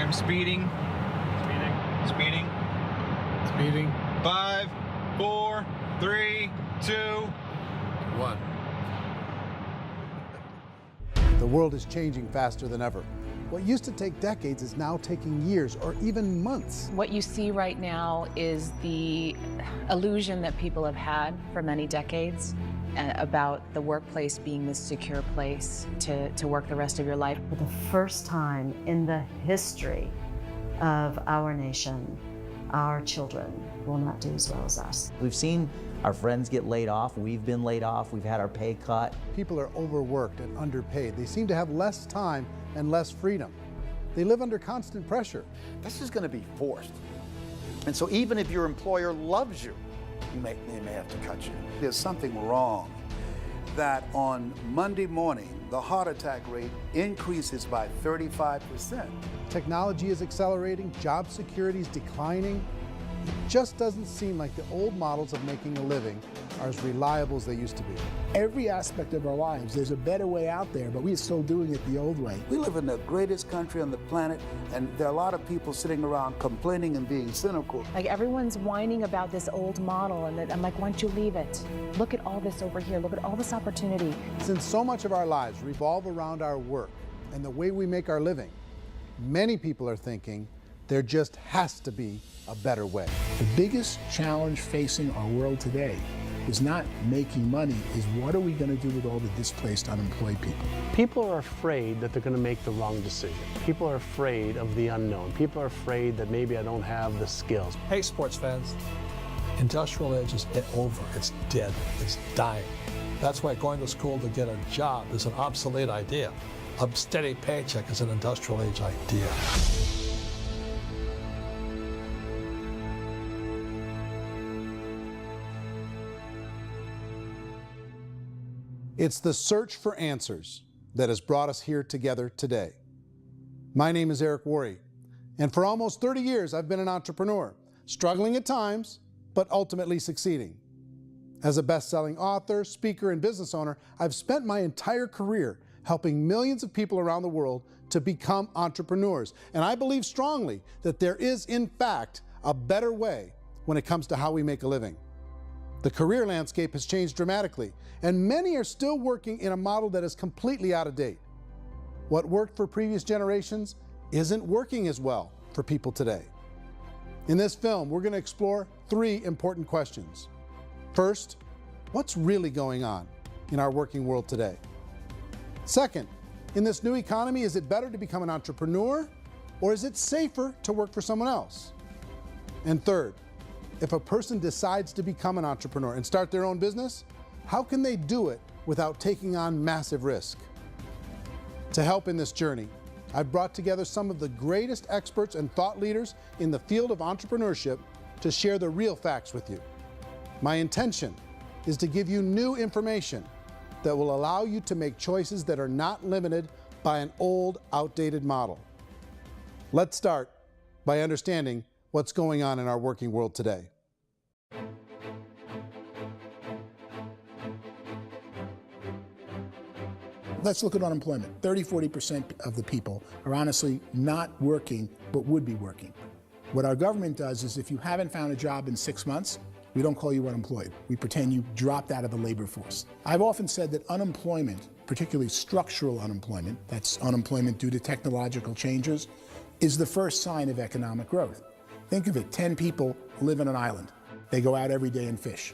I'm speeding. Speeding. Speeding. 5, 4, 3, 2, 1. The world is changing faster than ever. What used to take decades is now taking years or even months. What you see right now is the illusion that people have had for many decades about the workplace being this secure place to work the rest of your life. For the first time in the history of our nation, our children will not do as well as us. We've seen our friends get laid off. We've been laid off. We've had our pay cut. People are overworked and underpaid. They seem to have less time and less freedom. They live under constant pressure. This is going to be forced. And so even if your employer loves you, they may have to cut you. There's something wrong that on Monday morning, the heart attack rate increases by 35%. Technology is accelerating, job security is declining. It just doesn't seem like the old models of making a living are as reliable as they used to be. Every aspect of our lives, there's a better way out there, but we're still doing it the old way. We live in the greatest country on the planet, and there are a lot of people sitting around complaining and being cynical. Like everyone's whining about this old model, and I'm like, why don't you leave it? Look at all this over here. Look at all this opportunity. Since so much of our lives revolve around our work and the way we make our living, many people are thinking there just has to be a better way. The biggest challenge facing our world today is not making money, is what are we going to do with all the displaced, unemployed people? People are afraid that they're going to make the wrong decision. People are afraid of the unknown. People are afraid that maybe I don't have the skills. Hey, sports fans. Industrial age is over. It's dead. It's dying. That's why going to school to get a job is an obsolete idea. A steady paycheck is an industrial age idea. It's the search for answers that has brought us here together today. My name is Eric Worre, and for almost 30 years I've been an entrepreneur, struggling at times, but ultimately succeeding. As a best-selling author, speaker, and business owner, I've spent my entire career helping millions of people around the world to become entrepreneurs. And I believe strongly that there is, in fact, a better way when it comes to how we make a living. The career landscape has changed dramatically, and many are still working in a model that is completely out of date. What worked for previous generations isn't working as well for people today. In this film, we're going to explore 3 important questions. First, what's really going on in our working world today? Second, in this new economy, is it better to become an entrepreneur, or is it safer to work for someone else? And third, if a person decides to become an entrepreneur and start their own business, how can they do it without taking on massive risk? To help in this journey, I've brought together some of the greatest experts and thought leaders in the field of entrepreneurship to share the real facts with you. My intention is to give you new information that will allow you to make choices that are not limited by an old, outdated model. Let's start by understanding what's going on in our working world today. Let's look at unemployment. 30–40% of the people are honestly not working, but would be working. What our government does is if you haven't found a job in 6 months, we don't call you unemployed. We pretend you dropped out of the labor force. I've often said that unemployment, particularly structural unemployment, that's unemployment due to technological changes, is the first sign of economic growth. Think of it, 10 people live on an island. They go out every day and fish.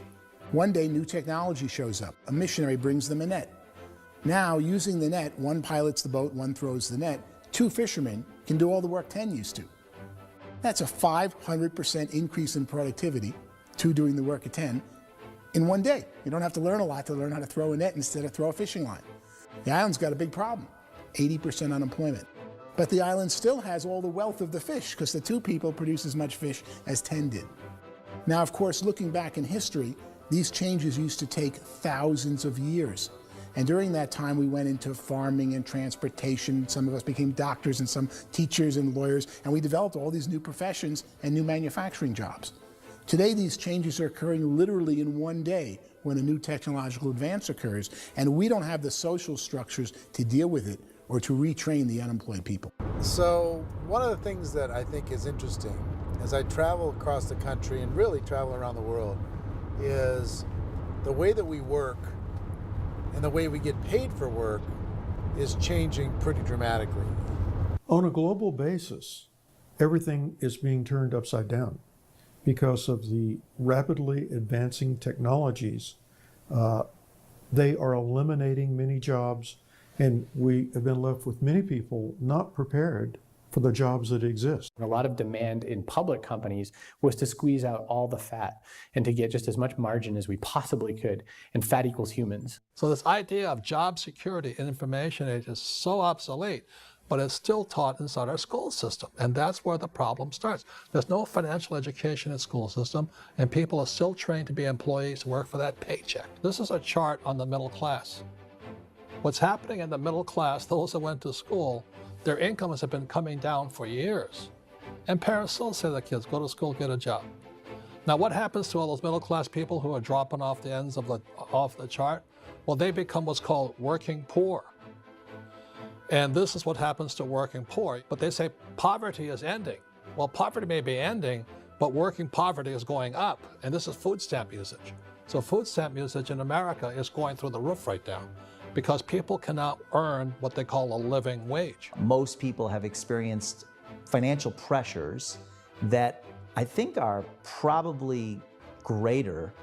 One day, new technology shows up. A missionary brings them a net. Now, using the net, one pilots the boat, one throws the net. 2 fishermen can do all the work 10 used to. That's a 500% increase in productivity, 2 doing the work of 10, in one day. You don't have to learn a lot to learn how to throw a net instead of throw a fishing line. The island's got a big problem, 80% unemployment. But the island still has all the wealth of the fish because the 2 people produce as much fish as 10 did. Now, of course, looking back in history, these changes used to take thousands of years. And during that time, we went into farming and transportation. Some of us became doctors and some teachers and lawyers, and we developed all these new professions and new manufacturing jobs. Today, these changes are occurring literally in one day when a new technological advance occurs, and we don't have the social structures to deal with it or to retrain the unemployed people. So one of the things that I think is interesting as I travel across the country and really travel around the world is the way that we work and the way we get paid for work is changing pretty dramatically. On a global basis, everything is being turned upside down because of the rapidly advancing technologies. They are eliminating many jobs, and we have been left with many people not prepared for the jobs that exist. A lot of demand in public companies was to squeeze out all the fat and to get just as much margin as we possibly could, and fat equals humans. So this idea of job security in information age is so obsolete, but it's still taught inside our school system. And that's where the problem starts. There's no financial education in the school system, and people are still trained to be employees who work for that paycheck. This is a chart on the middle class. What's happening in the middle class, those that went to school, their incomes have been coming down for years. And parents still say to their kids, go to school, get a job. Now what happens to all those middle class people who are dropping off the ends of the chart? Well, they become what's called working poor. And this is what happens to working poor. But they say poverty is ending. Well, poverty may be ending, but working poverty is going up. And this is food stamp usage. So food stamp usage in America is going through the roof right now because people cannot earn what they call a living wage. Most people have experienced financial pressures that I think are probably greater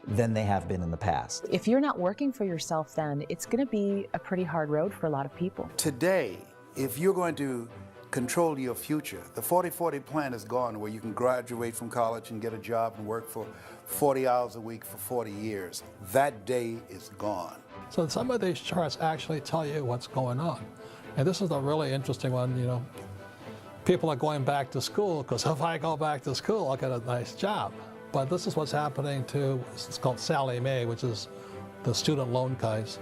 than they have been in the past. If you're not working for yourself, then it's going to be a pretty hard road for a lot of people. Today, if you're going to control your future, the 40-40 plan is gone, where you can graduate from college and get a job and work for 40 hours a week for 40 years. That day is gone. So some of these charts actually tell you what's going on. And this is a really interesting one, you know. People are going back to school because if I go back to school, I'll get a nice job. But this is what's happening to, it's called Sallie Mae, which is the student loan guys.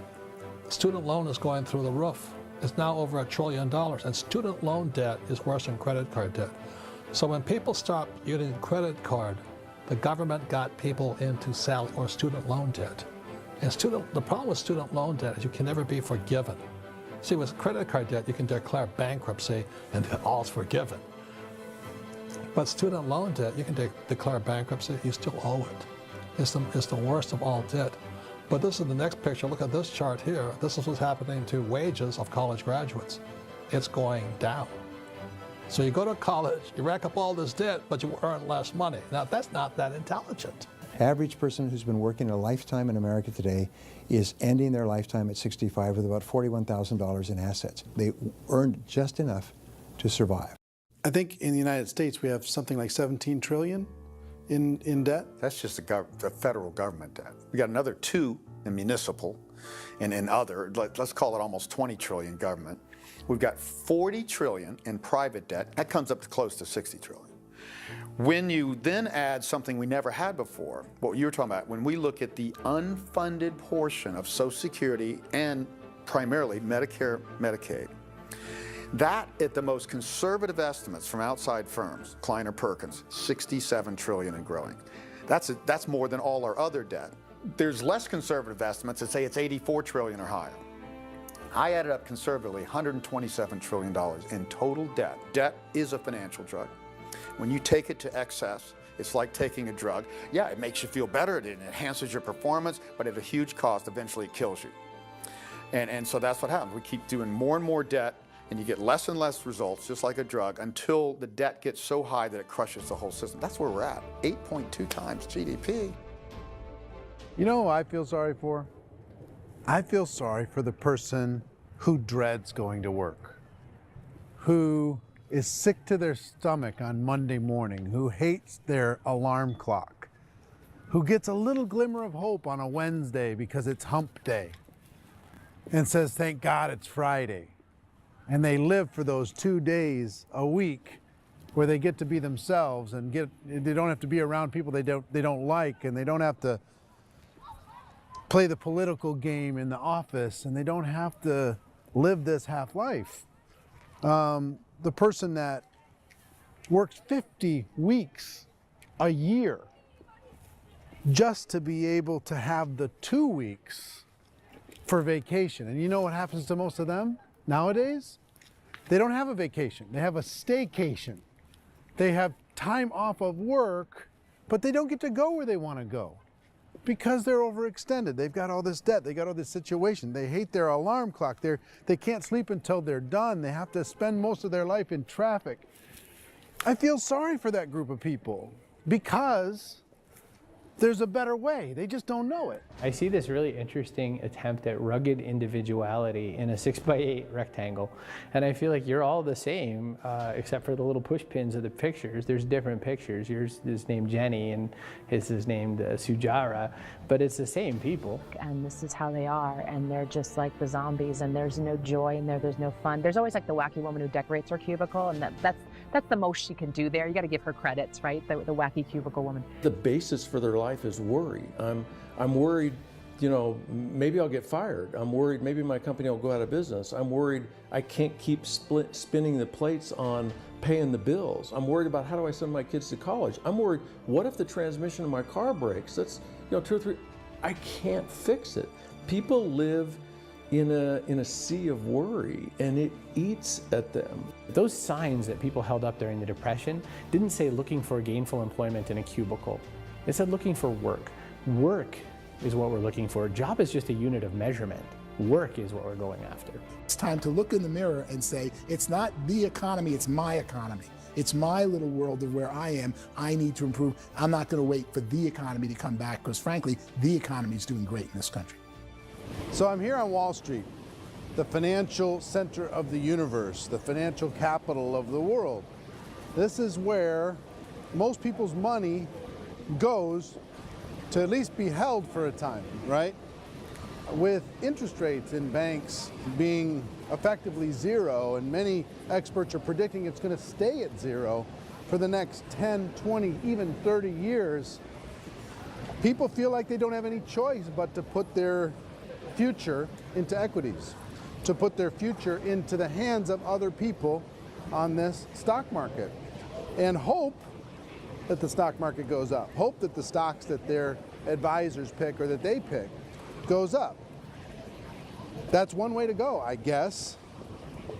Student loan is going through the roof. It's now over $1 trillion, and student loan debt is worse than credit card debt. So when people stopped using credit card, the government got people into student loan debt. And the problem with student loan debt is you can never be forgiven. See, with credit card debt, you can declare bankruptcy and all's forgiven. But student loan debt, you can declare bankruptcy, you still owe it. It's the worst of all debt. But this is the next picture. Look at this chart here. This is what's happening to wages of college graduates. It's going down. So you go to college, you rack up all this debt, but you earn less money. Now, that's not that intelligent. Average person who's been working a lifetime in America today is ending their lifetime at 65 with about $41,000 in assets. They earned just enough to survive. I think in the United States we have something like 17 trillion in debt. That's just the federal government debt. We got another 2 in municipal and in other, let's call it almost 20 trillion government. We've got 40 trillion in private debt. That comes up to close to 60 trillion. When you then add something we never had before, what you were talking about, when we look at the unfunded portion of Social Security and primarily Medicare, Medicaid, that, at the most conservative estimates from outside firms, Kleiner Perkins, 67 trillion and growing. That's more than all our other debt. There's less conservative estimates that say it's 84 trillion or higher. I added up conservatively $127 trillion in total debt. Debt is a financial drug. When you take it to excess, it's like taking a drug. Yeah, it makes you feel better, it enhances your performance, but at a huge cost, eventually it kills you. And so that's what happens. We keep doing more and more debt, and you get less and less results, just like a drug, until the debt gets so high that it crushes the whole system. That's where we're at, 8.2 times GDP. You know who I feel sorry for? I feel sorry for the person who dreads going to work, who is sick to their stomach on Monday morning, who hates their alarm clock, who gets a little glimmer of hope on a Wednesday because it's hump day and says, thank God it's Friday. And they live for those 2 days a week where they get to be themselves and they don't have to be around people they don't like, and they don't have to play the political game in the office, and they don't have to live this half life. The person that works 50 weeks a year just to be able to have the 2 weeks for vacation. And you know what happens to most of them? Nowadays, they don't have a vacation. They have a staycation. They have time off of work, but they don't get to go where they want to go because they're overextended. They've got all this debt. They got all this situation. They hate their alarm clock. They can't sleep until they're done. They have to spend most of their life in traffic. I feel sorry for that group of people because there's a better way. They just don't know it. I see this really interesting attempt at rugged individuality in a 6x8 rectangle. And I feel like you're all the same, except for the little push pins of the pictures. There's different pictures. Yours is named Jenny and his is named Sujara, but it's the same people. And this is how they are, and they're just like the zombies, and there's no joy in there, there's no fun. There's always like the wacky woman who decorates her cubicle, and that's the most she can do there. You got to give her credits, right? The wacky cubicle woman. The basis for their life is worry. I'm worried, you know, maybe I'll get fired. I'm worried maybe my company will go out of business. I'm worried I can't keep spinning the plates on paying the bills. I'm worried about how do I send my kids to college. I'm worried, what if the transmission of my car breaks? That's, you know, 2 or 3, I can't fix it. People live in a sea of worry, and it eats at them. Those signs that people held up during the Depression didn't say looking for gainful employment in a cubicle. It said looking for work. Work is what we're looking for. Job is just a unit of measurement. Work is what we're going after. It's time to look in the mirror and say, it's not the economy, it's my economy. It's my little world of where I am. I need to improve. I'm not going to wait for the economy to come back because, frankly, the economy is doing great in this country. So I'm here on Wall Street, the financial center of the universe, the financial capital of the world. This is where most people's money goes to at least be held for a time, right? With interest rates in banks being effectively zero, and many experts are predicting it's going to stay at zero for the next 10, 20, even 30 years, people feel like they don't have any choice but to put their future into equities, to put their future into the hands of other people on this stock market, and hope that the stock market goes up, hope that the stocks that their advisors pick or that they pick goes up. That's one way to go, I guess.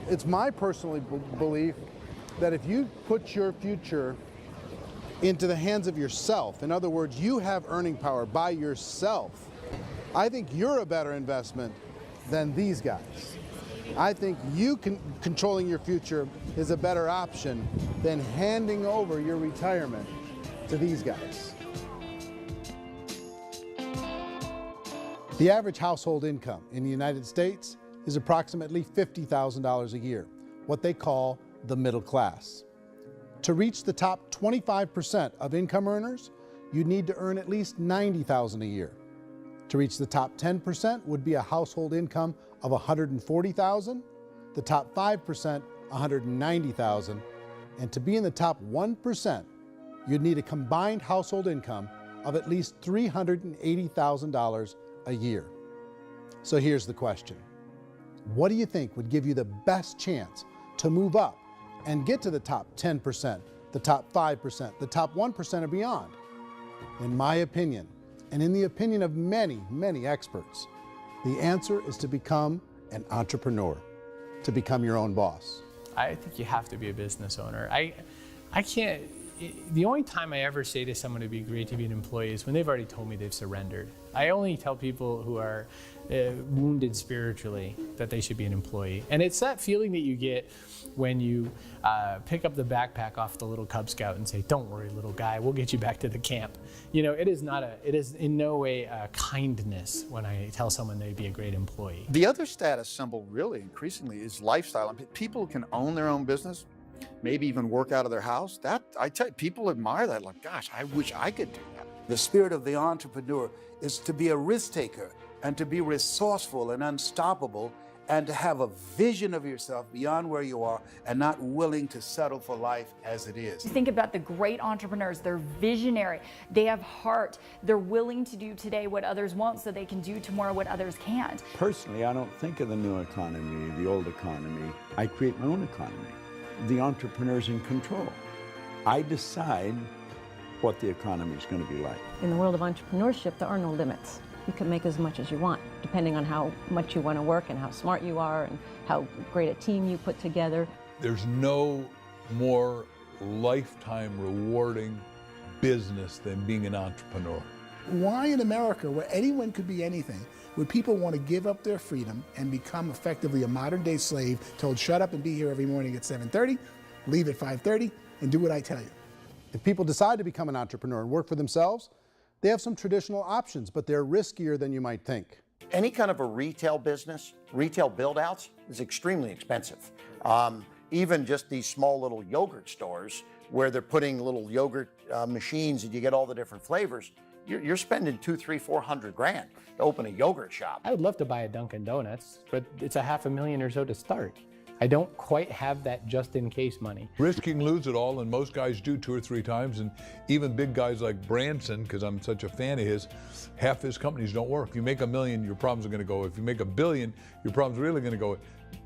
It's my personal belief that if you put your future into the hands of yourself, in other words, you have earning power by yourself, I think you're a better investment than these guys. I think you controlling your future is a better option than handing over your retirement to these guys. The average household income in the United States is approximately $50,000 a year, what they call the middle class. To reach the top 25% of income earners, you'd need to earn at least $90,000 a year. To reach the top 10% would be a household income of $140,000, the top 5%, $190,000, and to be in the top 1%, you'd need a combined household income of at least $380,000 a year. So here's the question. What do you think would give you the best chance to move up and get to the top 10%, the top 5%, the top 1% or beyond? In my opinion, and in the opinion of many, many experts, the answer is to become an entrepreneur, to become your own boss. I think you have to be a business owner. I can't, the only time I ever say to someone it'd be great to be an employee is when they've already told me they've surrendered. I only tell people who are wounded spiritually that they should be an employee. And it's that feeling that you get when you pick up the backpack off the little Cub Scout and say, "Don't worry, little guy, we'll get you back to the camp." You know, it is in no way a kindness when I tell someone they'd be a great employee. The other status symbol really increasingly is lifestyle. I mean, people can own their own business, maybe even work out of their house. That, I tell you, people admire that, like, gosh, I wish I could do that. The spirit of the entrepreneur is to be a risk taker and to be resourceful and unstoppable and to have a vision of yourself beyond where you are and not willing to settle for life as it is. Think about the great entrepreneurs. They're visionary. They have heart. They're willing to do today what others won't so they can do tomorrow what others can't. Personally, I don't think of the new economy, the old economy. I create my own economy. The entrepreneur's in control. I decide what the economy is going to be like. In the world of entrepreneurship, there are no limits. You can make as much as you want depending on how much you want to work and how smart you are and how great a team you put together. There's no more lifetime rewarding business than being an entrepreneur. Why in America, where anyone could be anything, would people want to give up their freedom and become effectively a modern-day slave, told shut up and be here every morning at 7:30, leave at 5:30, and do what I tell you? If people decide to become an entrepreneur and work for themselves, they have some traditional options, but they're riskier than you might think. Any kind of a retail business, retail build-outs, is extremely expensive. Even just these small little yogurt stores where they're putting little yogurt machines and you get all the different flavors, you're spending $200,000, $300,000, $400,000 to open a yogurt shop. I would love to buy a Dunkin' Donuts, but it's $500,000 or so to start. I don't quite have that just in case money. Risk you can lose it all, and most guys do 2 or 3 times, and even big guys like Branson, because I'm such a fan of his, half his companies don't work. If you make $1 million, your problems are going to go. If you make $1 billion, your problems are really going to go.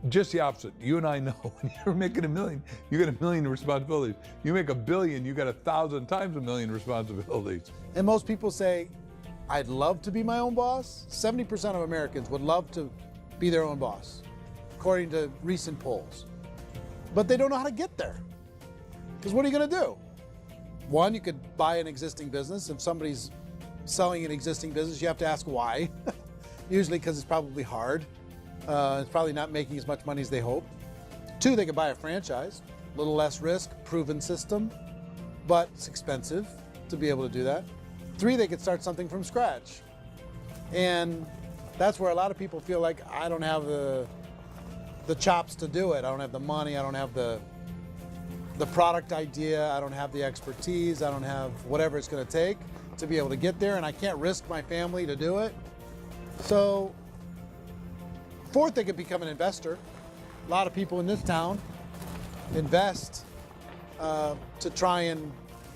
Just the opposite. You and I know when you're making $1 million, you got $1 million responsibilities. You make $1 billion, you got 1,000 times $1 million responsibilities. And most people say, I'd love to be my own boss. 70% of Americans would love to be their own boss, according to recent polls. But they don't know how to get there. Because what are you going to do? One, you could buy an existing business. If somebody's selling an existing business, you have to ask why. Usually because it's probably hard. It's probably not making as much money as they hope. 2, they could buy a franchise. A little less risk, proven system, but it's expensive to be able to do that. 3, they could start something from scratch. And that's where a lot of people feel like, I don't have the chops to do it. I don't have the money. I don't have the product idea. I don't have the expertise. I don't have whatever it's going to take to be able to get there, and I can't risk my family to do it. So, 4th, they could become an investor. A lot of people in this town invest to try and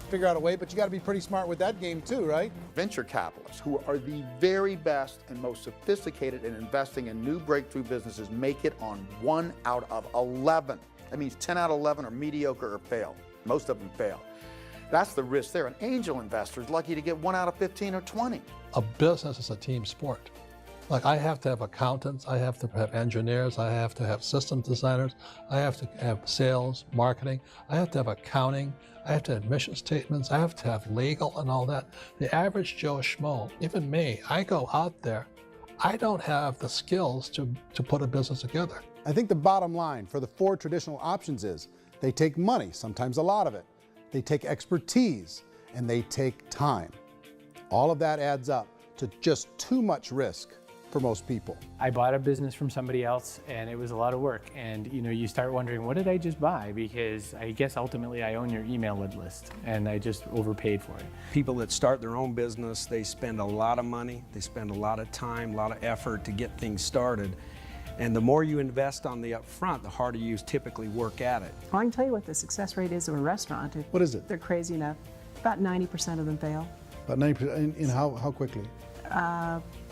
figure out a way, but you got to be pretty smart with that game too, right? Venture capitalists, who are the very best and most sophisticated in investing in new breakthrough businesses, make it on 1 out of 11. That means 10 out of 11 are mediocre or fail. Most of them fail. That's the risk there. An angel investor is lucky to get 1 out of 15 or 20. A business is a team sport. Like, I have to have accountants, I have to have engineers, I have to have system designers, I have to have sales, marketing, I have to have accounting, I have to have mission statements, I have to have legal and all that. The average Joe Schmo, even me, I go out there, I don't have the skills to put a business together. I think the bottom line for the 4 traditional options is they take money, sometimes a lot of it. They take expertise, and they take time. All of that adds up to just too much risk for most people. I bought a business from somebody else and it was a lot of work. And you start wondering, what did I just buy? Because I guess ultimately I own your email list and I just overpaid for it. People that start their own business, they spend a lot of money, they spend a lot of time, a lot of effort to get things started. And the more you invest on the upfront, the harder you typically work at it. Well, I can tell you what the success rate is of a restaurant. What is it? They're crazy enough. About 90% of them fail. About 90%, in how quickly?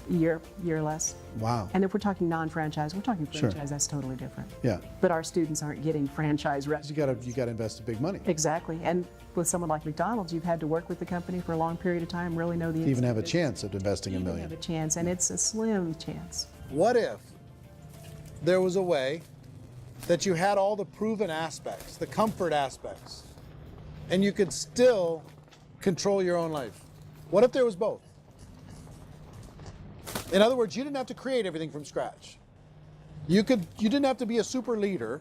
Year or less. Wow. And if we're talking non-franchise, we're talking franchise, Sure. That's totally different. Yeah. But our students aren't getting franchise restaurants. You got to invest big money. Exactly. And with someone like McDonald's, you've had to work with the company for a long period of time, really know the To even have a business. chance at investing $1 million. Have a chance, and it's a slim chance. What if there was a way that you had all the proven aspects, the comfort aspects, and you could still control your own life? What if there was both? In other words, you didn't have to create everything from scratch. You didn't have to be a super leader.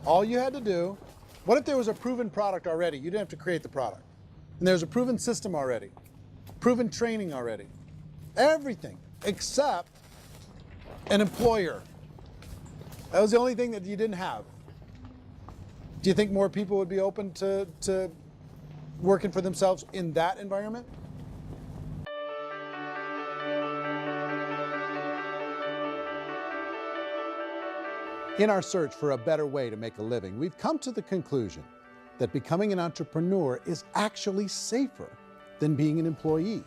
All you had to do, what if there was a proven product already? You didn't have to create the product. And there's a proven system already, proven training already. Everything except an employer. That was the only thing that you didn't have. Do you think more people would be open to working for themselves in that environment? In our search for a better way to make a living, we've come to the conclusion that becoming an entrepreneur is actually safer than being an employee.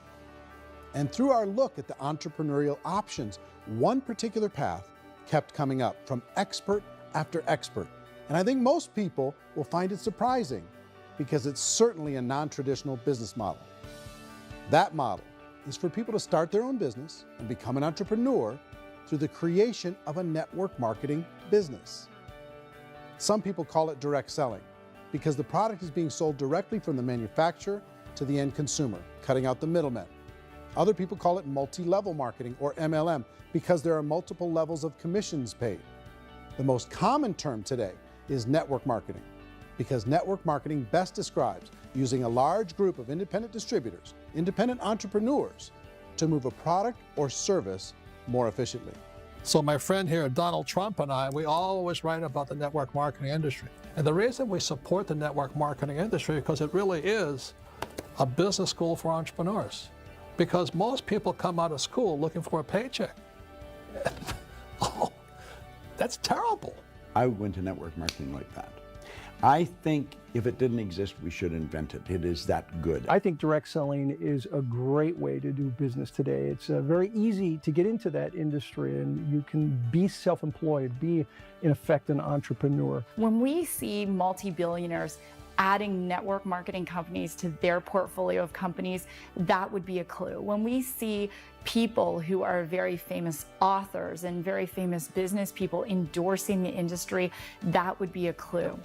And through our look at the entrepreneurial options, one particular path kept coming up from expert after expert. And I think most people will find it surprising because it's certainly a non-traditional business model. That model is for people to start their own business and become an entrepreneur through the creation of a network marketing business. Some people call it direct selling because the product is being sold directly from the manufacturer to the end consumer, cutting out the middlemen. Other people call it multi-level marketing, or MLM, because there are multiple levels of commissions paid. The most common term today is network marketing, because network marketing best describes using a large group of independent distributors, independent entrepreneurs, to move a product or service more efficiently. So my friend here, Donald Trump, and I, we always write about the network marketing industry. And the reason we support the network marketing industry is because it really is a business school for entrepreneurs. Because most people come out of school looking for a paycheck. Oh, that's terrible. I went to network marketing like that. I think if it didn't exist, we should invent it. It is that good. I think direct selling is a great way to do business today. It's very easy to get into that industry, and you can be self-employed, be in effect an entrepreneur. When we see multi-billionaires adding network marketing companies to their portfolio of companies, that would be a clue. When we see people who are very famous authors and very famous business people endorsing the industry, that would be a clue.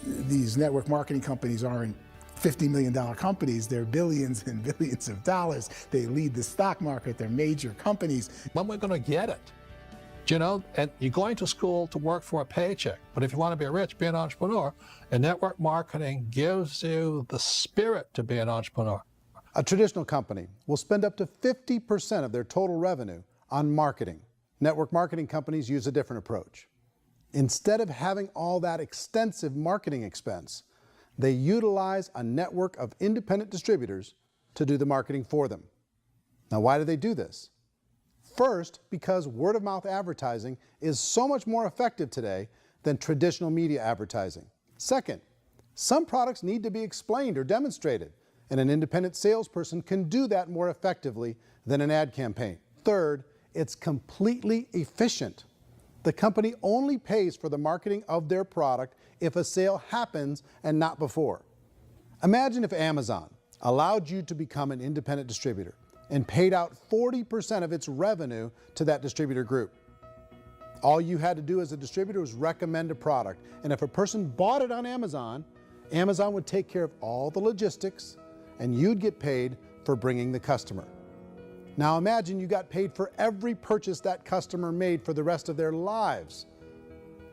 These network marketing companies aren't $50 million companies, they're billions and billions of dollars. They lead the stock market, they're major companies. When we're going to get it? You know, and you're going to school to work for a paycheck, but if you want to be rich, be an entrepreneur, and network marketing gives you the spirit to be an entrepreneur. A traditional company will spend up to 50% of their total revenue on marketing. Network marketing companies use a different approach. Instead of having all that extensive marketing expense, they utilize a network of independent distributors to do the marketing for them. Now, why do they do this? First, because word-of-mouth advertising is so much more effective today than traditional media advertising. Second, some products need to be explained or demonstrated, and an independent salesperson can do that more effectively than an ad campaign. Third, it's completely efficient. The company only pays for the marketing of their product if a sale happens and not before. Imagine if Amazon allowed you to become an independent distributor and paid out 40% of its revenue to that distributor group. All you had to do as a distributor was recommend a product, and if a person bought it on Amazon, Amazon would take care of all the logistics, and you'd get paid for bringing the customer. Now imagine you got paid for every purchase that customer made for the rest of their lives.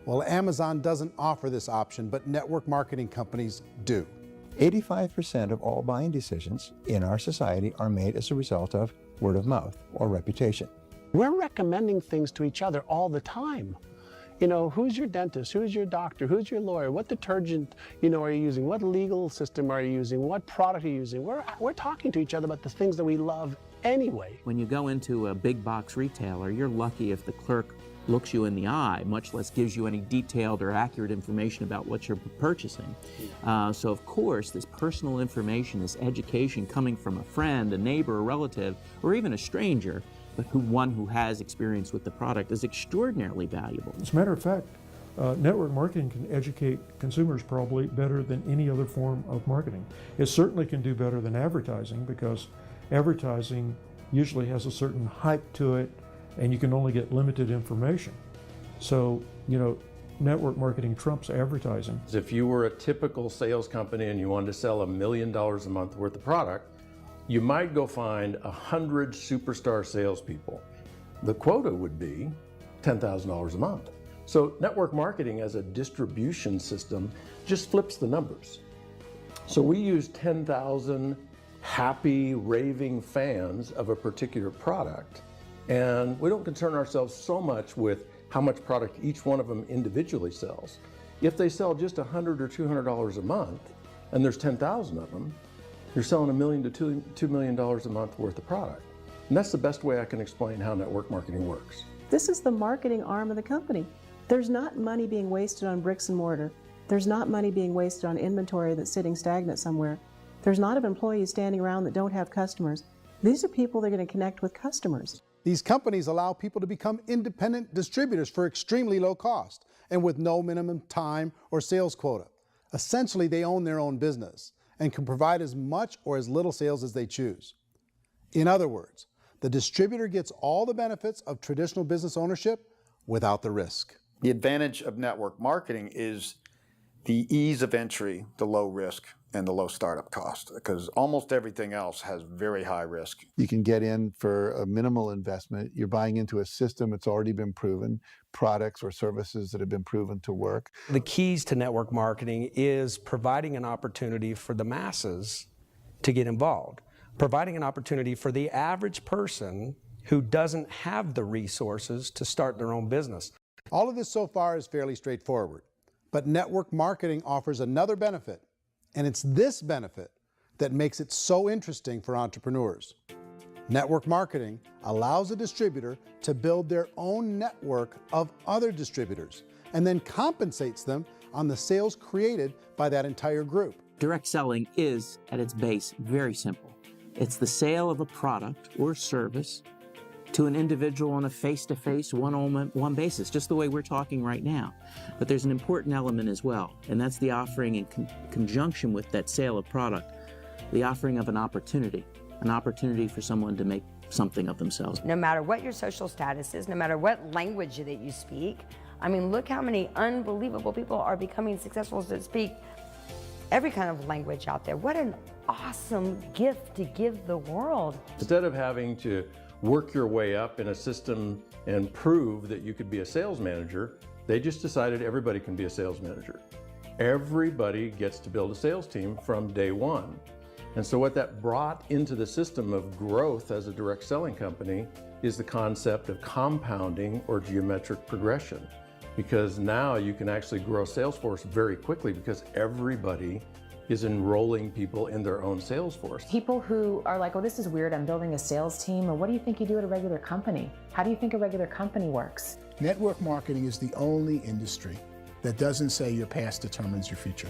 Well, Amazon doesn't offer this option, but network marketing companies do. 85% of all buying decisions in our society are made as a result of word of mouth or reputation. We're recommending things to each other all the time. You know, who's your dentist? Who's your doctor? Who's your lawyer? What detergent, are you using? What legal system are you using? What product are you using? We're talking to each other about the things that we love anyway. When you go into a big box retailer, you're lucky if the clerk looks you in the eye, much less gives you any detailed or accurate information about what you're purchasing. So of course, this personal information, this education coming from a friend, a neighbor, a relative, or even a stranger, but one who has experience with the product is extraordinarily valuable. As a matter of fact, network marketing can educate consumers probably better than any other form of marketing. It certainly can do better than advertising, because advertising usually has a certain hype to it, and you can only get limited information. So, network marketing trumps advertising. If you were a typical sales company and you wanted to sell $1 million a month worth of product, you might go find 100 superstar salespeople. The quota would be $10,000 a month. So network marketing as a distribution system just flips the numbers. So we use 10,000 happy, raving fans of a particular product, and we don't concern ourselves so much with how much product each one of them individually sells. If they sell just $100 or $200 a month, and there's 10,000 of them, you're selling $1 million to $2 million a month worth of product. And that's the best way I can explain how network marketing works. This is the marketing arm of the company. There's not money being wasted on bricks and mortar. There's not money being wasted on inventory that's sitting stagnant somewhere. There's not employees standing around that don't have customers. These are people that are going to connect with customers. These companies allow people to become independent distributors for extremely low cost and with no minimum time or sales quota. Essentially, they own their own business and can provide as much or as little sales as they choose. In other words, the distributor gets all the benefits of traditional business ownership without the risk. The advantage of network marketing is the ease of entry, the low risk, and the low startup cost, because almost everything else has very high risk. You can get in for a minimal investment. You're buying into a system that's already been proven, products or services that have been proven to work. The keys to network marketing is providing an opportunity for the masses to get involved, providing an opportunity for the average person who doesn't have the resources to start their own business. All of this so far is fairly straightforward, but network marketing offers another benefit, and it's this benefit that makes it so interesting for entrepreneurs. Network marketing allows a distributor to build their own network of other distributors and then compensates them on the sales created by that entire group. Direct selling is, at its base, very simple. It's the sale of a product or service to an individual on a face-to-face, one-on-one basis, just the way we're talking right now. But there's an important element as well, and that's the offering in conjunction with that sale of product, the offering of an opportunity for someone to make something of themselves. No matter what your social status is, no matter what language that you speak, I mean, look how many unbelievable people are becoming successful that speak every kind of language out there. What an awesome gift to give the world. Instead of having to work your way up in a system and prove that you could be a sales manager, they just decided everybody can be a sales manager. Everybody gets to build a sales team from day one. And so what that brought into the system of growth as a direct selling company is the concept of compounding or geometric progression. Because now you can actually grow a sales force very quickly because everybody is enrolling people in their own sales force. People who are like, oh, this is weird, I'm building a sales team, or what do you think you do at a regular company? How do you think a regular company works? Network marketing is the only industry that doesn't say your past determines your future.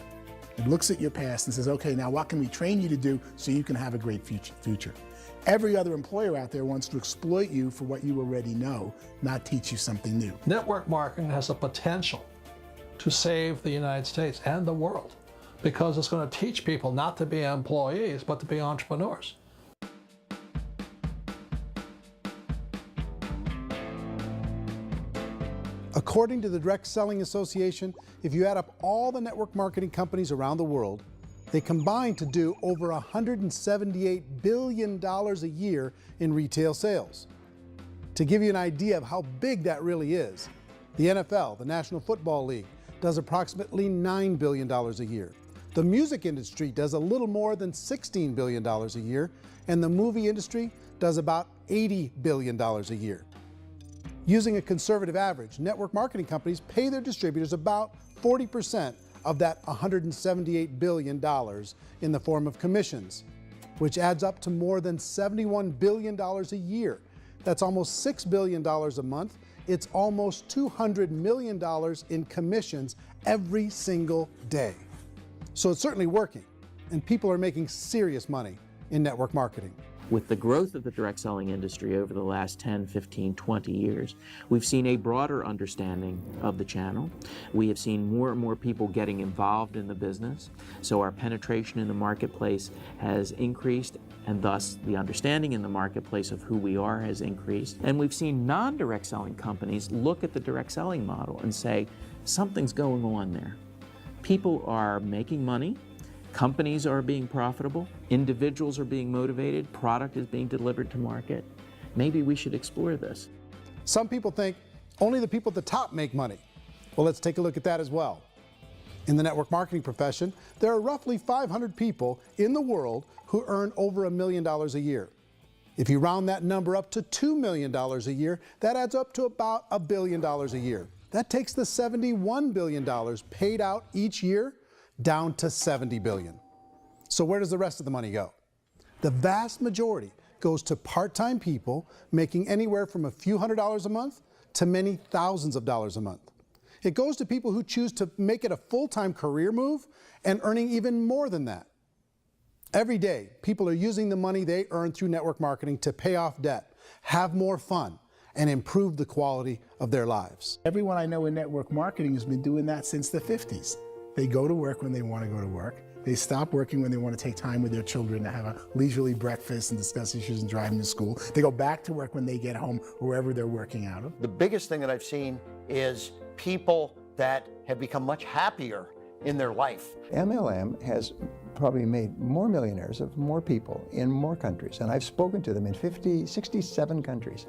It looks at your past and says, okay, now what can we train you to do so you can have a great future? Every other employer out there wants to exploit you for what you already know, not teach you something new. Network marketing has the potential to save the United States and the world, because it's going to teach people not to be employees, but to be entrepreneurs. According to the Direct Selling Association, if you add up all the network marketing companies around the world, they combine to do over $178 billion a year in retail sales. To give you an idea of how big that really is, the NFL, the National Football League, does approximately $9 billion a year. The music industry does a little more than $16 billion a year, and the movie industry does about $80 billion a year. Using a conservative average, network marketing companies pay their distributors about 40% of that $178 billion in the form of commissions, which adds up to more than $71 billion a year. That's almost $6 billion a month. It's almost $200 million in commissions every single day. So it's certainly working, and people are making serious money in network marketing. With the growth of the direct selling industry over the last 10, 15, 20 years, we've seen a broader understanding of the channel. We have seen more and more people getting involved in the business, so our penetration in the marketplace has increased, and thus the understanding in the marketplace of who we are has increased. And we've seen non-direct selling companies look at the direct selling model and say, something's going on there. People are making money, companies are being profitable, individuals are being motivated, product is being delivered to market. Maybe we should explore this. Some people think only the people at the top make money. Well, let's take a look at that as well. In the network marketing profession, there are roughly 500 people in the world who earn over $1 million a year. If you round that number up to $2 million a year, that adds up to about $1 billion a year. That takes the $71 billion paid out each year down to $70 billion. So where does the rest of the money go? The vast majority goes to part-time people making anywhere from a few $100s a month to many thousands of dollars a month. It goes to people who choose to make it a full-time career move and earning even more than that. Every day, people are using the money they earn through network marketing to pay off debt, have more fun, and improve the quality of their lives. Everyone I know in network marketing has been doing that since the 50s. They go to work when they want to go to work. They stop working when they want to take time with their children to have a leisurely breakfast and discuss issues and driving to school. They go back to work when they get home, wherever they're working out of. The biggest thing that I've seen is people that have become much happier in their life. MLM has probably made more millionaires of more people in more countries, and I've spoken to them in 67 countries,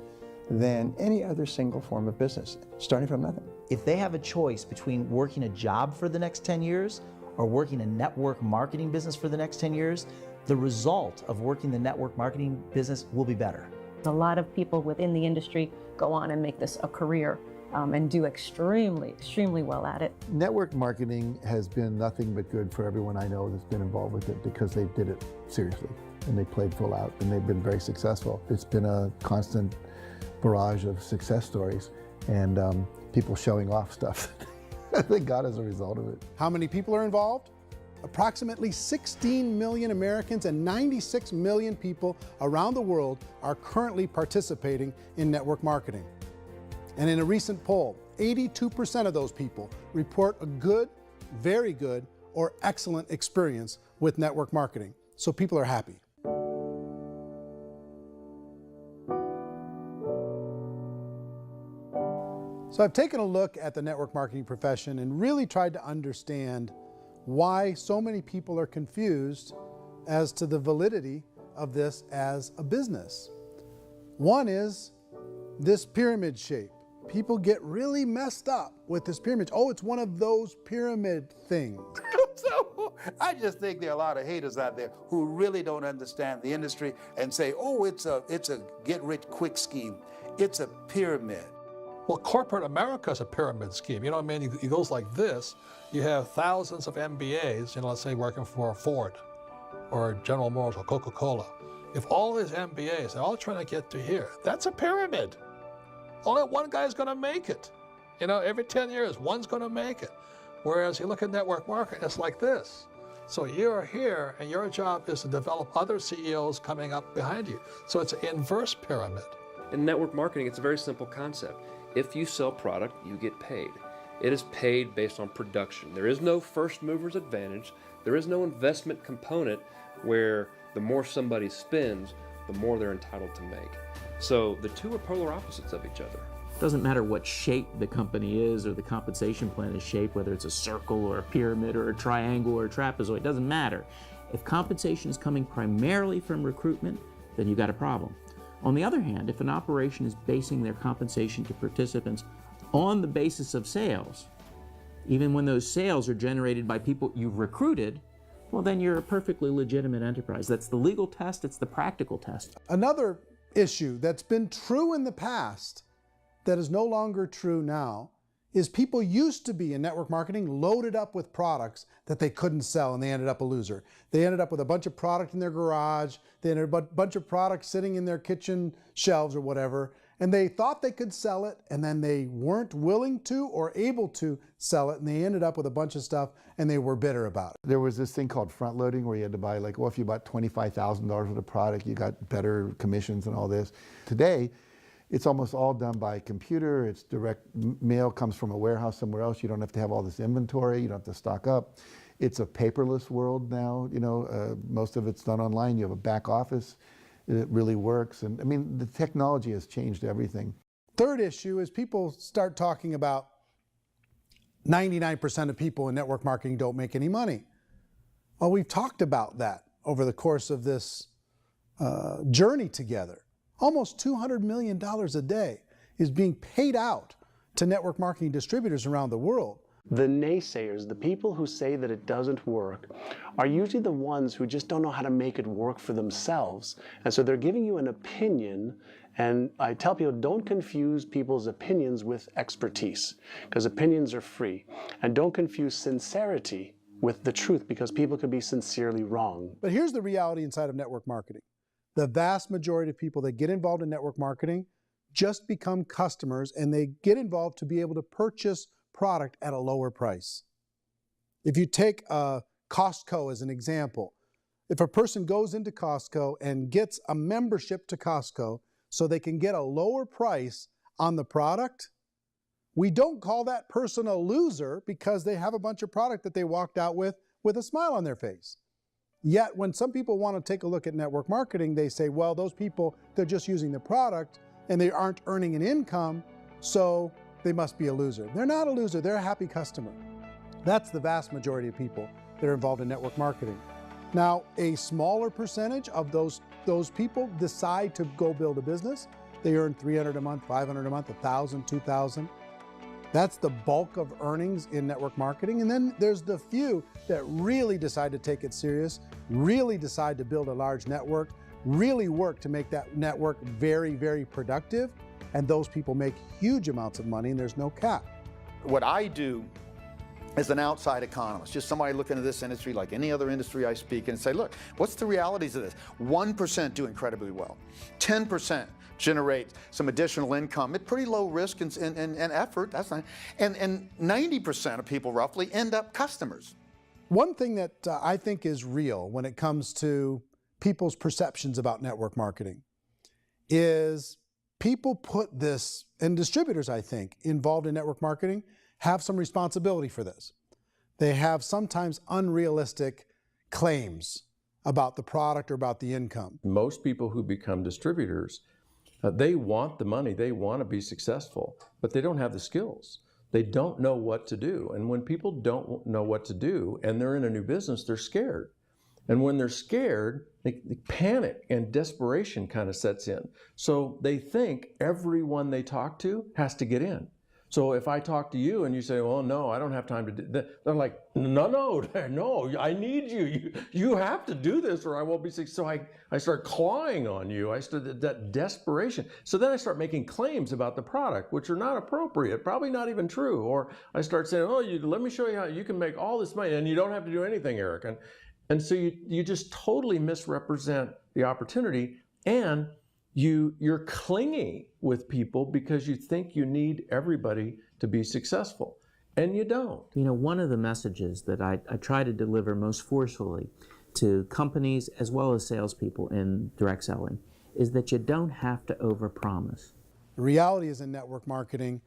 than any other single form of business, starting from nothing. If they have a choice between working a job for the next 10 years or working a network marketing business for the next 10 years, the result of working the network marketing business will be better. A lot of people within the industry go on and make this a career and do extremely well at it. Network marketing has been nothing but good for everyone I know that's been involved with it because they did it seriously and they played full out and they've been very successful. It's been a constant barrage of success stories and people showing off stuff that they got as a result of it. How many people are involved? Approximately 16 million Americans and 96 million people around the world are currently participating in network marketing. And in a recent poll, 82% of those people report a good, very good, or excellent experience with network marketing. So people are happy. So I've taken a look at the network marketing profession and really tried to understand why so many people are confused as to the validity of this as a business. One is this pyramid shape. People get really messed up with this pyramid. Oh, it's one of those pyramid things. So I just think there are a lot of haters out there who really don't understand the industry and say, oh, it's a get-rich-quick scheme. It's a pyramid. Well, corporate America is a pyramid scheme. You know what I mean? It goes like this. You have thousands of MBAs, let's say working for Ford or General Motors or Coca-Cola. If all these MBAs are all trying to get to here, that's a pyramid. Only one guy's going to make it. Every 10 years, one's going to make it. Whereas you look at network marketing, it's like this. So you're here, and your job is to develop other CEOs coming up behind you. So it's an inverse pyramid. In network marketing, it's a very simple concept. If you sell product, you get paid. It is paid based on production. There is no first mover's advantage. There is no investment component where the more somebody spends, the more they're entitled to make. So the two are polar opposites of each other. It doesn't matter what shape the company is or the compensation plan is shaped, whether it's a circle or a pyramid or a triangle or a trapezoid, it doesn't matter. If compensation is coming primarily from recruitment, then you've got a problem. On the other hand, if an operation is basing their compensation to participants on the basis of sales, even when those sales are generated by people you've recruited, well, then you're a perfectly legitimate enterprise. That's the legal test, it's the practical test. Another issue that's been true in the past that is no longer true now is people used to be in network marketing loaded up with products that they couldn't sell and they ended up a loser. They ended up with a bunch of product in their garage, they ended up with a bunch of products sitting in their kitchen shelves or whatever, and they thought they could sell it and then they weren't willing to or able to sell it and they ended up with a bunch of stuff and they were bitter about it. There was this thing called front loading where you had to buy if you bought $25,000 worth of product, you got better commissions and all this. Today, it's almost all done by computer. It's direct mail comes from a warehouse somewhere else. You don't have to have all this inventory. You don't have to stock up. It's a paperless world now. Most of it's done online. You have a back office. It really works. And I mean, the technology has changed everything. Third issue is people start talking about 99% of people in network marketing don't make any money. Well, we've talked about that over the course of this journey together. Almost $200 million a day is being paid out to network marketing distributors around the world. The naysayers, the people who say that it doesn't work, are usually the ones who just don't know how to make it work for themselves. And so they're giving you an opinion, and I tell people, don't confuse people's opinions with expertise, because opinions are free. And don't confuse sincerity with the truth, because people can be sincerely wrong. But here's the reality inside of network marketing. The vast majority of people that get involved in network marketing just become customers, and they get involved to be able to purchase product at a lower price. If you take Costco as an example, if a person goes into Costco and gets a membership to Costco so they can get a lower price on the product, we don't call that person a loser because they have a bunch of product that they walked out with with a smile on their face. Yet when some people want to take a look at network marketing, they say, well, those people, they're just using the product and they aren't earning an income, so they must be a loser. They're not a loser, they're a happy customer. That's the vast majority of people that are involved in network marketing. Now, a smaller percentage of those people decide to go build a business. They earn $300 a month, $500 a month, $1,000, $2,000. That's the bulk of earnings in network marketing. And then there's the few that really decide to take it serious, really decide to build a large network, really work to make that network very, very productive. And those people make huge amounts of money and there's no cap. What I do as an outside economist, just somebody looking at this industry like any other industry I speak in and say, look, what's the realities of this? 1% do incredibly well. 10% generate some additional income at pretty low risk and effort. That's not, and 90% of people roughly end up customers. One thing that I think is real when it comes to people's perceptions about network marketing is people put this, and distributors, I think, involved in network marketing have some responsibility for this. They have sometimes unrealistic claims about the product or about the income. Most people who become distributors, they want the money, they want to be successful, but they don't have the skills. They don't know what to do. And when people don't know what to do and they're in a new business, they're scared. And when they're scared, they panic and desperation kind of sets in. So they think everyone they talk to has to get in. So if I talk to you and you say, well, no, I don't have time to do that, they're like, no, I need you. You have to do this or I won't be successful. So I start clawing on you. I start that desperation. So then I start making claims about the product, which are not appropriate, probably not even true. Or I start saying, oh, let me show you how you can make all this money and you don't have to do anything, Eric. And so you just totally misrepresent the opportunity, and you're clingy with people because you think you need everybody to be successful, and you don't. You know, one of the messages that I try to deliver most forcefully to companies as well as salespeople in direct selling is that you don't have to overpromise. The reality is in network marketing,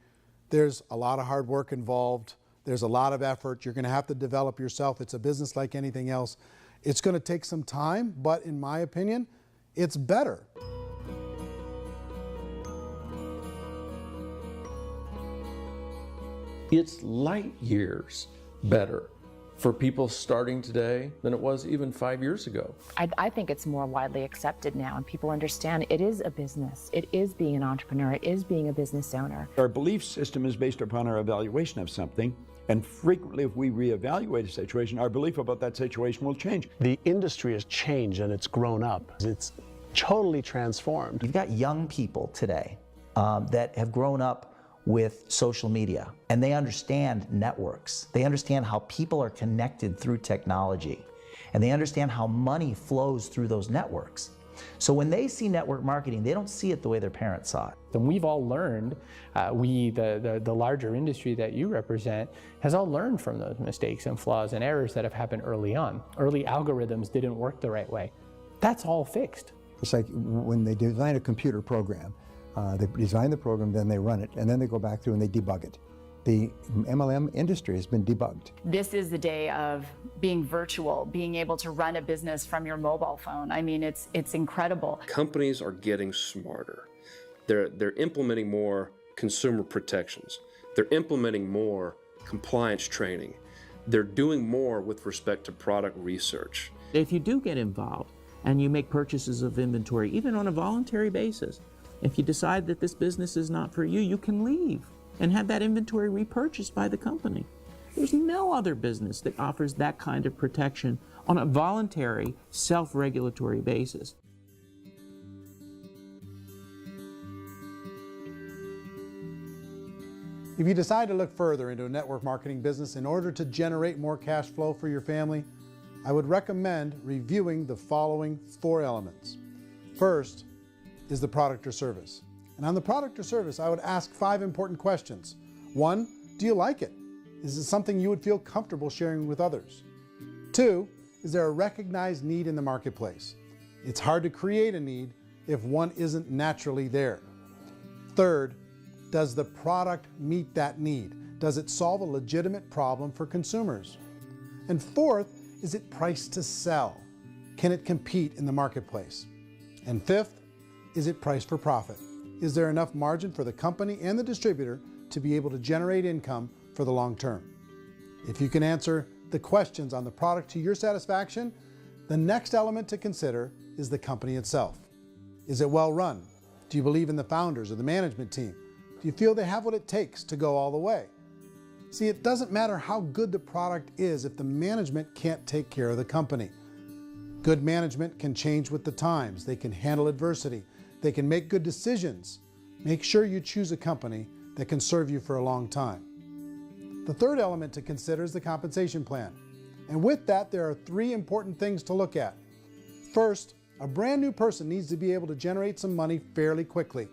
there's a lot of hard work involved. There's a lot of effort. You're going to have to develop yourself. It's a business like anything else. It's going to take some time, but in my opinion, it's better. It's light years better for people starting today than it was even 5 years ago. I think it's more widely accepted now, and people understand it is a business. It is being an entrepreneur. It is being a business owner. Our belief system is based upon our evaluation of something, and frequently if we reevaluate a situation, our belief about that situation will change. The industry has changed and it's grown up. It's totally transformed. You've got young people today that have grown up with social media, and they understand networks. They understand how people are connected through technology, and they understand how money flows through those networks. So when they see network marketing, they don't see it the way their parents saw it. And we've all learned, the larger industry that you represent, has all learned from those mistakes and flaws and errors that have happened early on. Early algorithms didn't work the right way. That's all fixed. It's like when they design a computer program, they design the program, then they run it, and then they go back through and they debug it. The MLM industry has been debugged. This is the day of being virtual, being able to run a business from your mobile phone. I mean, it's incredible. Companies are getting smarter. They're implementing more consumer protections. They're implementing more compliance training. They're doing more with respect to product research. If you do get involved and you make purchases of inventory, even on a voluntary basis, if you decide that this business is not for you, you can leave and have that inventory repurchased by the company. There's no other business that offers that kind of protection on a voluntary, self-regulatory basis. If you decide to look further into a network marketing business in order to generate more cash flow for your family, I would recommend reviewing the following 4 elements. First is the product or service. And on the product or service, I would ask 5 important questions. 1, do you like it? Is it something you would feel comfortable sharing with others? 2, is there a recognized need in the marketplace? It's hard to create a need if one isn't naturally there. 3rd, does the product meet that need? Does it solve a legitimate problem for consumers? And 4th, is it priced to sell? Can it compete in the marketplace? And fifth, is it priced for profit? Is there enough margin for the company and the distributor to be able to generate income for the long term? If you can answer the questions on the product to your satisfaction, the next element to consider is the company itself. Is it well run? Do you believe in the founders or the management team? Do you feel they have what it takes to go all the way? See, it doesn't matter how good the product is if the management can't take care of the company. Good management can change with the times. They can handle adversity. They can make good decisions. Make sure you choose a company that can serve you for a long time. The third element to consider is the compensation plan. And with that, there are three important things to look at. First, a brand new person needs to be able to generate some money fairly quickly.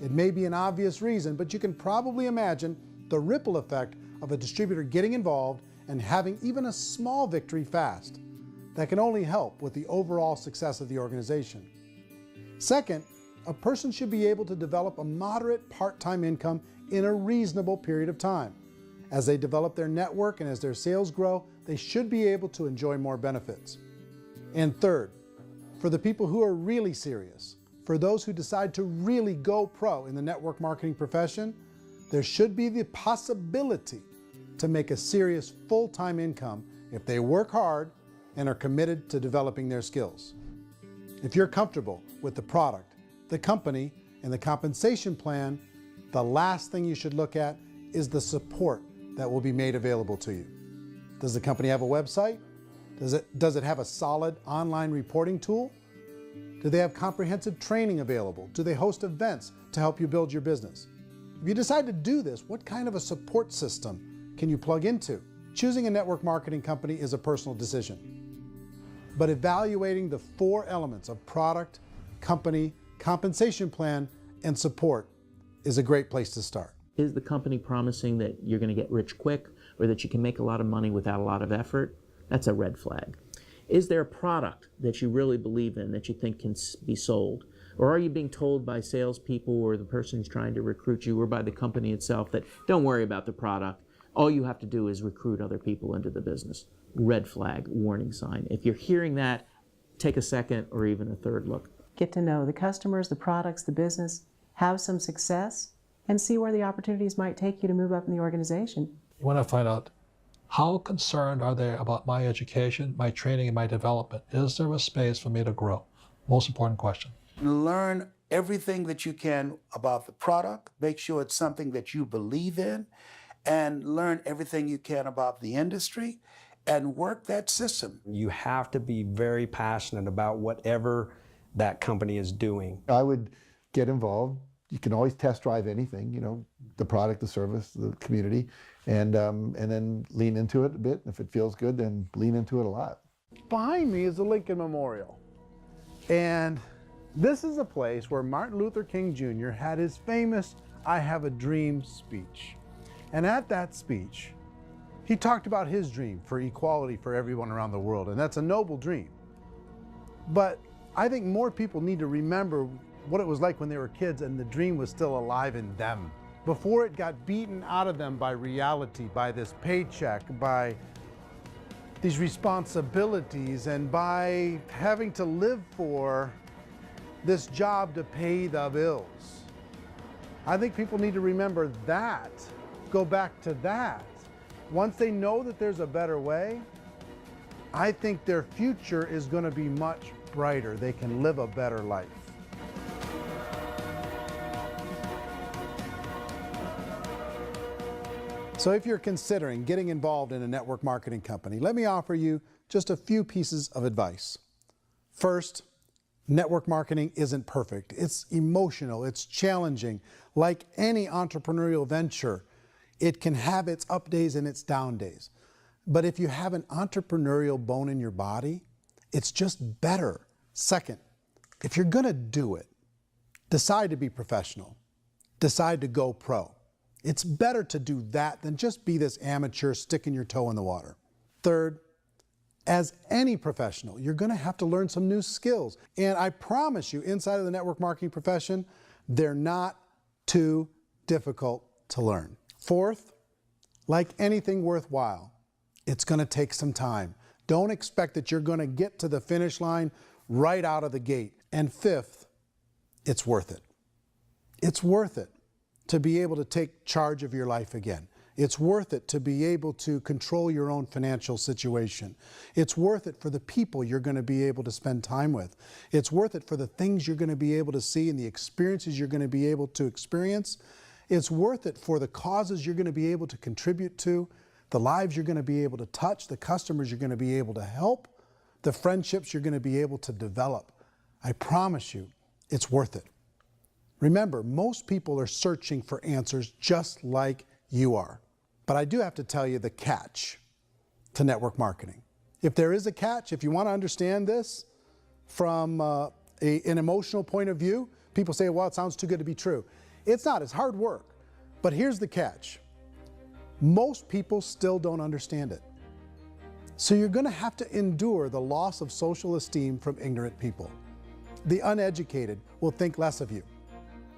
It may be an obvious reason, but you can probably imagine the ripple effect of a distributor getting involved and having even a small victory fast. That can only help with the overall success of the organization. Second, a person should be able to develop a moderate part-time income in a reasonable period of time. As they develop their network and as their sales grow, they should be able to enjoy more benefits. And third, for the people who are really serious, for those who decide to really go pro in the network marketing profession, there should be the possibility to make a serious full-time income if they work hard and are committed to developing their skills. If you're comfortable with the product, the company, and the compensation plan, the last thing you should look at is the support that will be made available to you. Does the company have a website? Does it have a solid online reporting tool? Do they have comprehensive training available? Do they host events to help you build your business? If you decide to do this, what kind of a support system can you plug into? Choosing a network marketing company is a personal decision. But evaluating the four elements of product, company, compensation plan, and support is a great place to start. Is the company promising that you're going to get rich quick or that you can make a lot of money without a lot of effort? That's a red flag. Is there a product that you really believe in that you think can be sold? Or are you being told by salespeople or the person who's trying to recruit you or by the company itself that don't worry about the product, all you have to do is recruit other people into the business? Red flag, warning sign. If you're hearing that, take a second or even a third look. Get to know the customers, the products, the business, have some success, and see where the opportunities might take you to move up in the organization. You want to find out, how concerned are they about my education, my training, and my development? Is there a space for me to grow? Most important question. Learn everything that you can about the product. Make sure it's something that you believe in, and learn everything you can about the industry and work that system. You have to be very passionate about whatever that company is doing. I would get involved. You can always test drive anything, you know, the product, the service, the community, and then lean into it a bit. If it feels good, then lean into it a lot. Behind me is the Lincoln Memorial. And this is a place where Martin Luther King Jr. had his famous "I Have a Dream" speech. And at that speech, he talked about his dream for equality for everyone around the world, and that's a noble dream. But I think more people need to remember what it was like when they were kids and the dream was still alive in them, before it got beaten out of them by reality, by this paycheck, by these responsibilities, and by having to live for this job to pay the bills. I think people need to remember that, go back to that. Once they know that there's a better way, I think their future is going to be much brighter. They can live a better life. So if you're considering getting involved in a network marketing company, let me offer you just a few pieces of advice. First, network marketing isn't perfect. It's emotional, it's challenging. Like any entrepreneurial venture, it can have its up days and its down days. But if you have an entrepreneurial bone in your body, it's just better. Second, if you're gonna do it, decide to be professional. Decide to go pro. It's better to do that than just be this amateur sticking your toe in the water. Third, as any professional, you're gonna have to learn some new skills. And I promise you, inside of the network marketing profession, they're not too difficult to learn. Fourth, like anything worthwhile, it's gonna take some time. Don't expect that you're going to get to the finish line right out of the gate. And fifth, it's worth it. It's worth it to be able to take charge of your life again. It's worth it to be able to control your own financial situation. It's worth it for the people you're going to be able to spend time with. It's worth it for the things you're going to be able to see and the experiences you're going to be able to experience. It's worth it for the causes you're going to be able to contribute to, the lives you're going to be able to touch, the customers you're going to be able to help, the friendships you're going to be able to develop. I promise you, it's worth it. Remember, most people are searching for answers just like you are. But I do have to tell you the catch to network marketing. If there is a catch, if you want to understand this from an emotional point of view, people say, well, it sounds too good to be true. It's not, it's hard work. But here's the catch. Most people still don't understand it. So you're going to have to endure the loss of social esteem from ignorant people. The uneducated will think less of you.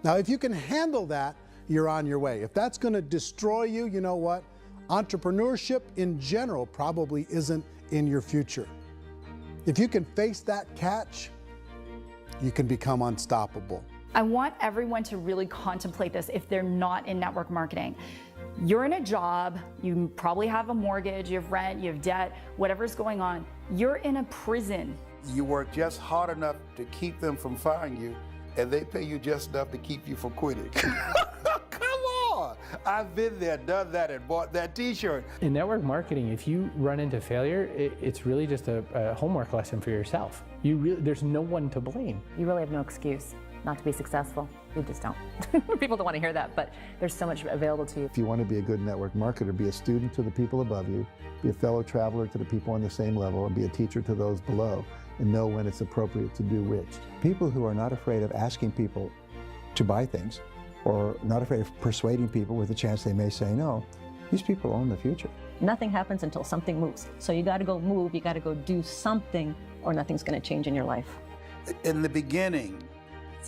Now, if you can handle that, you're on your way. If that's going to destroy you, you know what? Entrepreneurship in general probably isn't in your future. If you can face that catch, you can become unstoppable. I want everyone to really contemplate this if they're not in network marketing. You're in a job, you probably have a mortgage, you have rent, you have debt, whatever's going on. You're in a prison. You work just hard enough to keep them from firing you, and they pay you just enough to keep you from quitting. Come on! I've been there, done that, and bought that t-shirt. In network marketing, if you run into failure, it's really just a homework lesson for yourself. There's no one to blame. You really have no excuse not to be successful. You just don't. People don't want to hear that, but there's so much available to you. If you want to be a good network marketer, be a student to the people above you, be a fellow traveler to the people on the same level, and be a teacher to those below, and know when it's appropriate to do which. People who are not afraid of asking people to buy things, or not afraid of persuading people with a chance they may say no, these people own the future. Nothing happens until something moves. So you got to go move, you got to go do something, or nothing's going to change in your life. In the beginning,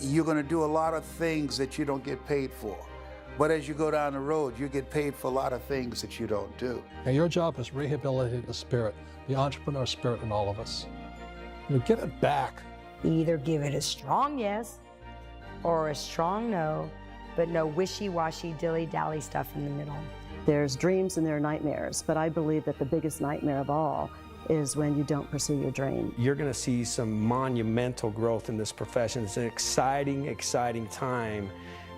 you're going to do a lot of things that you don't get paid for. But as you go down the road, you get paid for a lot of things that you don't do. And your job is rehabilitate the spirit, the entrepreneur spirit in all of us. Get it back. Either give it a strong yes or a strong no, but no wishy-washy, dilly-dally stuff in the middle. There's dreams and there are nightmares, but I believe that the biggest nightmare of all is when you don't pursue your dream. You're going to see some monumental growth in this profession. It's an exciting, exciting time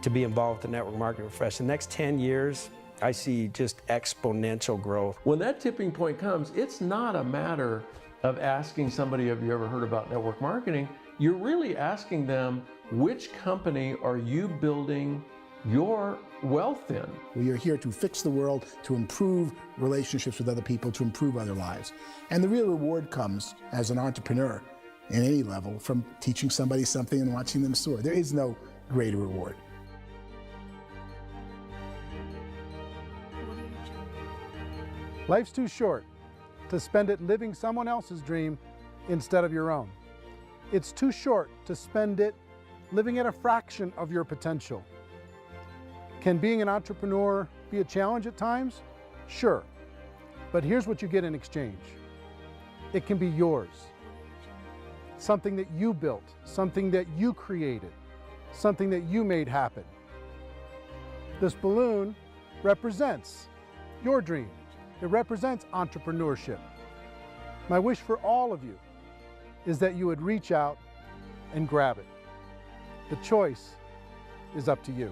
to be involved with the network marketing profession. The next 10 years, I see just exponential growth. When that tipping point comes, it's not a matter of asking somebody, have you ever heard about network marketing? You're really asking them, which company are you building your wealth in? We are here to fix the world, to improve relationships with other people, to improve other lives. And the real reward comes as an entrepreneur in any level from teaching somebody something and watching them soar. There is no greater reward. Life's too short to spend it living someone else's dream instead of your own. It's too short to spend it living at a fraction of your potential. Can being an entrepreneur be a challenge at times? Sure. But here's what you get in exchange. It can be yours. Something that you built, something that you created, something that you made happen. This balloon represents your dream. It represents entrepreneurship. My wish for all of you is that you would reach out and grab it. The choice is up to you.